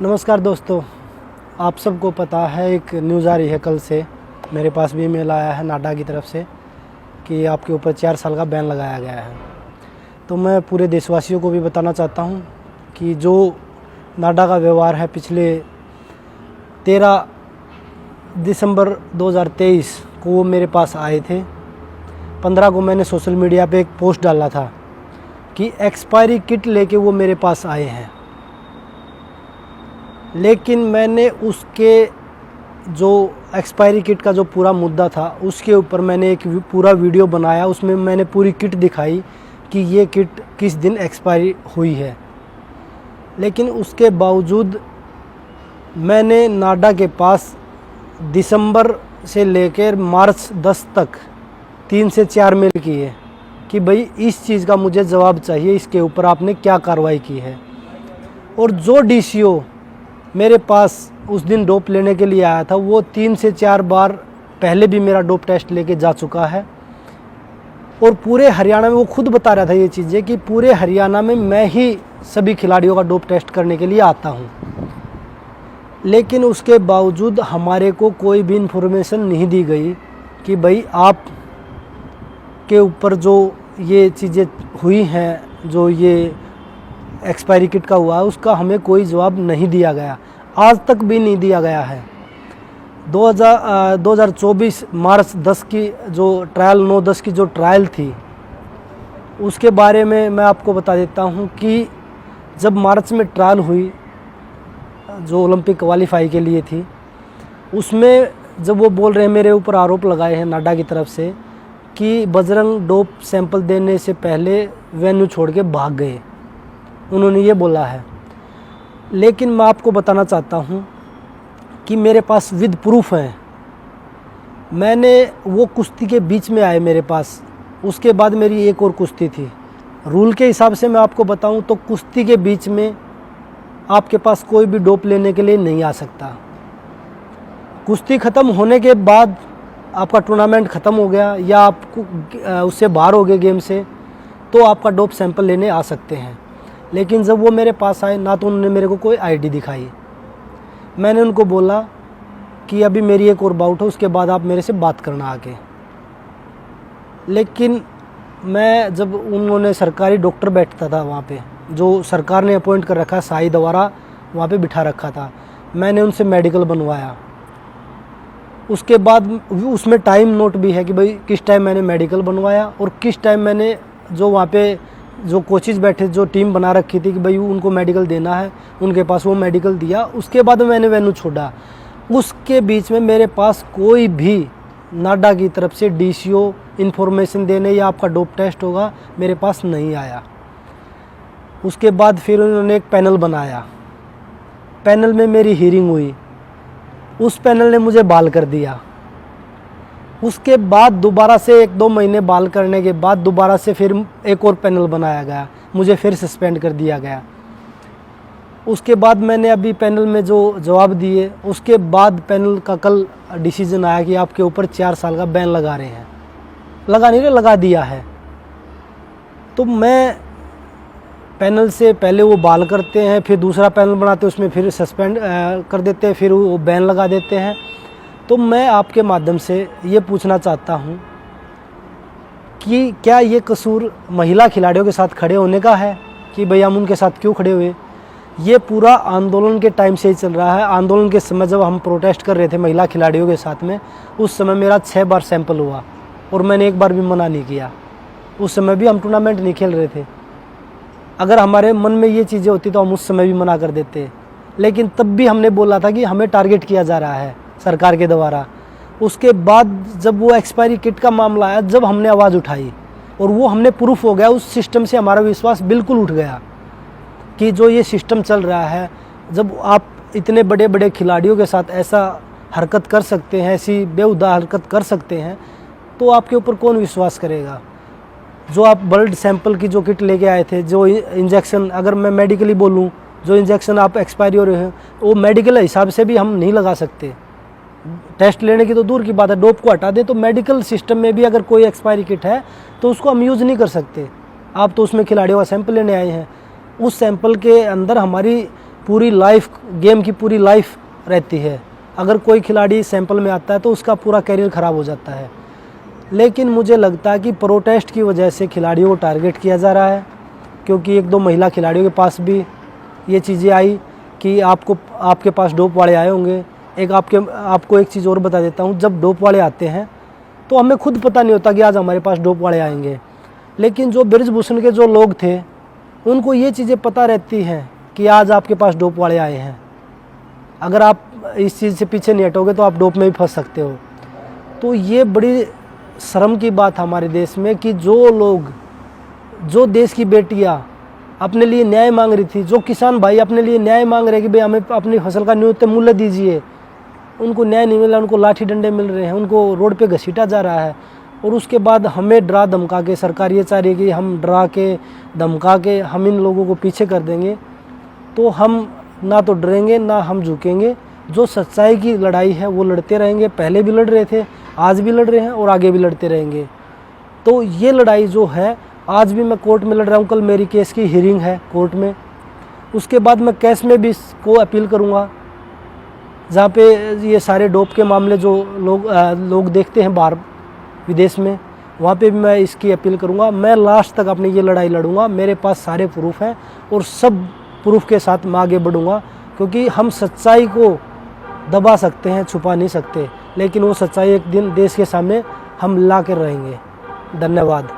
नमस्कार दोस्तों, आप सबको पता है एक न्यूज़ आ रही है कल से, मेरे पास भी ईमेल आया है नाडा की तरफ से कि आपके ऊपर 4 साल का बैन लगाया गया है। तो मैं पूरे देशवासियों को भी बताना चाहता हूं कि जो नाडा का व्यवहार है पिछले 13 दिसंबर 2023 को वो मेरे पास आए थे। 15 को मैंने सोशल मीडिया पे एक पोस्ट डाला था कि एक्सपायरी किट लेके वो मेरे पास आए हैं, लेकिन मैंने उसके जो एक्सपायरी किट का जो पूरा मुद्दा था उसके ऊपर मैंने एक पूरा वीडियो बनाया। उसमें मैंने पूरी किट दिखाई कि ये किट किस दिन एक्सपायरी हुई है। लेकिन उसके बावजूद मैंने नाडा के पास दिसंबर से लेकर मार्च 10 तक 3 से 4 मेल किए कि भाई इस चीज़ का मुझे जवाब चाहिए, इसके ऊपर आपने क्या कार्रवाई की है। और जो डीसीओ मेरे पास उस दिन डोप लेने के लिए आया था वो 3 से 4 बार पहले भी मेरा डोप टेस्ट लेके जा चुका है। और पूरे हरियाणा में वो खुद बता रहा था ये चीज़ें कि पूरे हरियाणा में मैं ही सभी खिलाड़ियों का डोप टेस्ट करने के लिए आता हूँ। लेकिन उसके बावजूद हमारे को कोई भी इन्फॉर्मेशन नहीं दी गई कि भाई आप के ऊपर जो ये चीज़ें हुई हैं, जो ये एक्सपायरी किट का हुआ है, उसका हमें कोई जवाब नहीं दिया गया, आज तक भी नहीं दिया गया है। 2024 मार्च 10 की जो ट्रायल 9-10 की जो ट्रायल थी उसके बारे में मैं आपको बता देता हूं कि जब मार्च में ट्रायल हुई जो ओलंपिक क्वालिफाई के लिए थी, उसमें जब वो बोल रहे हैं, मेरे ऊपर आरोप लगाए हैं नाडा की तरफ से कि बजरंग डोप सैंपल देने से पहले वेन्यू छोड़ के भाग गए, उन्होंने ये बोला है। लेकिन मैं आपको बताना चाहता हूँ कि मेरे पास विद प्रूफ है। मैंने वो कुश्ती के बीच में आए मेरे पास, उसके बाद मेरी एक और कुश्ती थी। रूल के हिसाब से मैं आपको बताऊं तो कुश्ती के बीच में आपके पास कोई भी डोप लेने के लिए नहीं आ सकता। कुश्ती ख़त्म होने के बाद आपका टूर्नामेंट ख़त्म हो गया या आपको उससे बाहर हो गए गेम से, तो आपका डोप सैंपल लेने आ सकते हैं। लेकिन जब वो मेरे पास आए ना तो उन्होंने मेरे को कोई आईडी दिखाई। मैंने उनको बोला कि अभी मेरी एक और बाउट है, उसके बाद आप मेरे से बात करना आके। लेकिन मैं जब उन्होंने सरकारी डॉक्टर बैठता था वहाँ पे, जो सरकार ने अपॉइंट कर रखा, साई द्वारा वहाँ पे बिठा रखा था, मैंने उनसे मेडिकल बनवाया। उसके बाद उसमें टाइम नोट भी है कि भाई किस टाइम मैंने मेडिकल बनवाया और किस टाइम मैंने जो वहाँ पे जो कोचेस बैठे, जो टीम बना रखी थी कि भाई उनको मेडिकल देना है, उनके पास वो मेडिकल दिया। उसके बाद मैंने वेन्यू छोड़ा। उसके बीच में मेरे पास कोई भी नाडा की तरफ से डीसीओ इन्फॉर्मेशन देने या आपका डोप टेस्ट होगा मेरे पास नहीं आया। उसके बाद फिर उन्होंने एक पैनल बनाया, पैनल में मेरी हियरिंग हुई, उस पैनल ने मुझे बाल कर दिया। उसके बाद दोबारा से 1-2 महीने बाल करने के बाद दोबारा से फिर एक और पैनल बनाया गया, मुझे फिर सस्पेंड कर दिया गया। उसके बाद मैंने अभी पैनल में जो जवाब दिए, उसके बाद पैनल का कल डिसीजन आया कि आपके ऊपर 4 साल का बैन लगा रहे हैं। लगा नहीं रहे, लगा दिया है। तो मैं पैनल से पहले वो बाल करते हैं, फिर दूसरा पैनल बनाते हैं, उसमें फिर सस्पेंड कर देते हैं, फिर वो बैन लगा देते हैं। तो मैं आपके माध्यम से ये पूछना चाहता हूँ कि क्या ये कसूर महिला खिलाड़ियों के साथ खड़े होने का है कि भाई हम उनके साथ क्यों खड़े हुए। ये पूरा आंदोलन के टाइम से ही चल रहा है। आंदोलन के समय जब हम प्रोटेस्ट कर रहे थे महिला खिलाड़ियों के साथ में, उस समय मेरा 6 बार सैंपल हुआ और मैंने एक बार भी मना नहीं किया। उस समय भी हम टूर्नामेंट नहीं खेल रहे थे। अगर हमारे मन में ये चीज़ें होती तो हम उस समय भी मना कर देते, लेकिन तब भी हमने बोला था कि हमें टारगेट किया जा रहा है सरकार के द्वारा। उसके बाद जब वो एक्सपायरी किट का मामला आया, जब हमने आवाज़ उठाई और वो हमने प्रूफ हो गया, उस सिस्टम से हमारा विश्वास बिल्कुल उठ गया कि जो ये सिस्टम चल रहा है, जब आप इतने बड़े बड़े खिलाड़ियों के साथ ऐसा हरकत कर सकते हैं, ऐसी बेहुदा हरकत कर सकते हैं, तो आपके ऊपर कौन विश्वास करेगा। जो आप ब्लड सैंपल की जो किट लेके आए थे, जो इंजेक्शन, अगर मैं मेडिकली बोलूँ, जो इंजेक्शन आप एक्सपायरी हो रहे हैं वो मेडिकल हिसाब से भी हम नहीं लगा सकते। टेस्ट लेने की तो दूर की बात है, डोप को हटा दें तो मेडिकल सिस्टम में भी अगर कोई एक्सपायरी किट है तो उसको हम यूज़ नहीं कर सकते। आप तो उसमें खिलाड़ियों का सैंपल लेने आए हैं, उस सैंपल के अंदर हमारी पूरी लाइफ, गेम की पूरी लाइफ रहती है। अगर कोई खिलाड़ी सैंपल में आता है तो उसका पूरा करियर ख़राब हो जाता है। लेकिन मुझे लगता है कि प्रोटेस्ट की वजह से खिलाड़ियों को टारगेट किया जा रहा है, क्योंकि एक दो महिला खिलाड़ियों के पास भी ये चीज़ें आई कि आपके पास डोप वाले आए होंगे। आपको एक चीज़ और बता देता हूँ, जब डोप वाले आते हैं तो हमें खुद पता नहीं होता कि आज हमारे पास डोप वाले आएंगे, लेकिन जो बृजभूषण के जो लोग थे उनको ये चीज़ें पता रहती हैं कि आज आपके पास डोप वाले आए हैं। अगर आप इस चीज़ से पीछे नहीं हटोगे तो आप डोप में भी फंस सकते हो। तो ये बड़ी शर्म की बात हमारे देश में कि जो देश की बेटियाँ अपने लिए न्याय मांग रही थी, जो किसान भाई अपने लिए न्याय मांग रहे कि भाई हमें अपनी फसल का न्यूनतम मूल्य दीजिए, उनको न्याय नहीं मिला, उनको लाठी डंडे मिल रहे हैं, उनको रोड पे घसीटा जा रहा है। और उसके बाद हमें डरा धमका के, सरकार ये चाह रही है कि हम डरा के धमका के हम इन लोगों को पीछे कर देंगे। तो हम ना तो डरेंगे ना हम झुकेंगे। जो सच्चाई की लड़ाई है वो लड़ते रहेंगे, पहले भी लड़ रहे थे, आज भी लड़ रहे हैं और आगे भी लड़ते रहेंगे। तो ये लड़ाई जो है, आज भी मैं कोर्ट में लड़ रहा हूँ, कल मेरी केस की हियरिंग है कोर्ट में, उसके बाद मैं केस में भी इसको अपील करूँगा, जहाँ पे ये सारे डोप के मामले जो लोग देखते हैं बाहर विदेश में, वहाँ पे भी मैं इसकी अपील करूँगा। मैं लास्ट तक अपनी ये लड़ाई लड़ूंगा, मेरे पास सारे प्रूफ हैं और सब प्रूफ के साथ मैं आगे बढ़ूँगा, क्योंकि हम सच्चाई को दबा सकते हैं, छुपा नहीं सकते, लेकिन वो सच्चाई एक दिन देश के सामने हम ला कर रहेंगे। धन्यवाद।